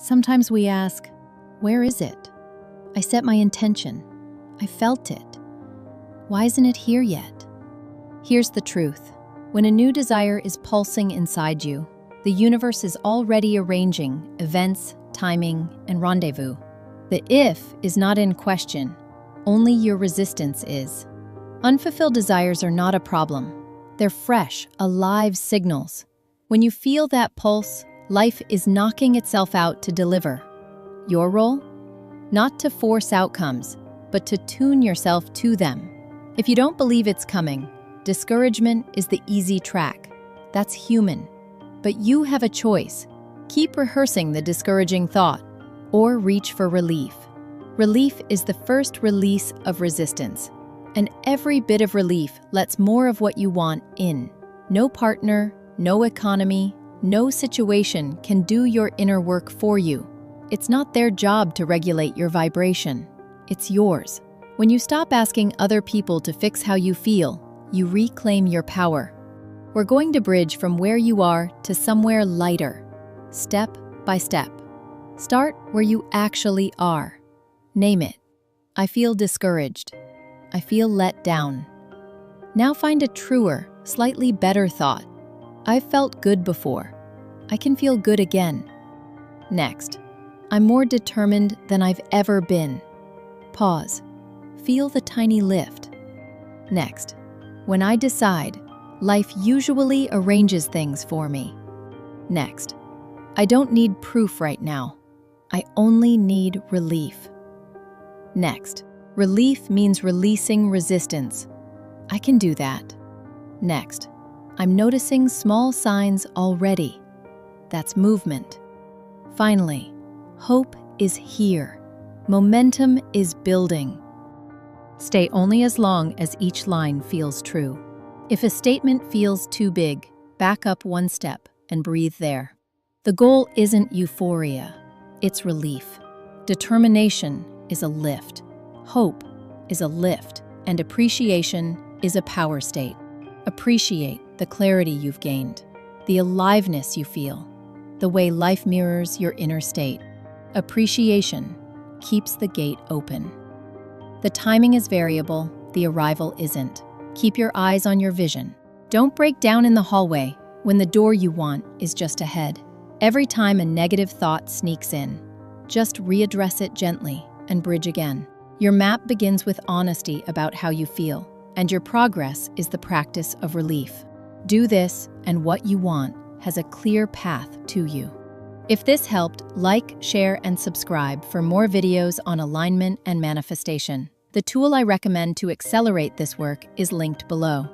Sometimes we ask, where is it? I set my intention. I felt it. Why isn't it here yet? Here's the truth. When a new desire is pulsing inside you, the universe is already arranging events, timing, and rendezvous. The if is not in question, only your resistance is. Unfulfilled desires are not a problem. They're fresh, alive signals. When you feel that pulse, life is knocking itself out to deliver. Your role? Not to force outcomes, but to tune yourself to them. If you don't believe it's coming, discouragement is the easy track. That's human. But you have a choice. Keep rehearsing the discouraging thought, or reach for relief. Relief is the first release of resistance, and every bit of relief lets more of what you want in. No partner, no economy, no situation can do your inner work for you. It's not their job to regulate your vibration. It's yours. When you stop asking other people to fix how you feel, you reclaim your power. We're going to bridge from where you are to somewhere lighter, step by step. Start where you actually are. Name it. I feel discouraged. I feel let down. Now find a truer, slightly better thought. I've felt good before. I can feel good again. Next, I'm more determined than I've ever been. Pause. Feel the tiny lift. Next, when I decide, life usually arranges things for me. Next, I don't need proof right now. I only need relief. Next, relief means releasing resistance. I can do that. Next, I'm noticing small signs already. That's movement. Finally, hope is here. Momentum is building. Stay only as long as each line feels true. If a statement feels too big, back up one step and breathe there. The goal isn't euphoria, it's relief. Determination is a lift. Hope is a lift. And appreciation is a power state. Appreciate the clarity you've gained, the aliveness you feel, the way life mirrors your inner state. Appreciation keeps the gate open. The timing is variable, the arrival isn't. Keep your eyes on your vision. Don't break down in the hallway when the door you want is just ahead. Every time a negative thought sneaks in, just readdress it gently and bridge again. Your map begins with honesty about how you feel, and your progress is the practice of relief. Do this, and what you want has a clear path to you. If this helped, like, share, and subscribe for more videos on alignment and manifestation. The tool I recommend to accelerate this work is linked below.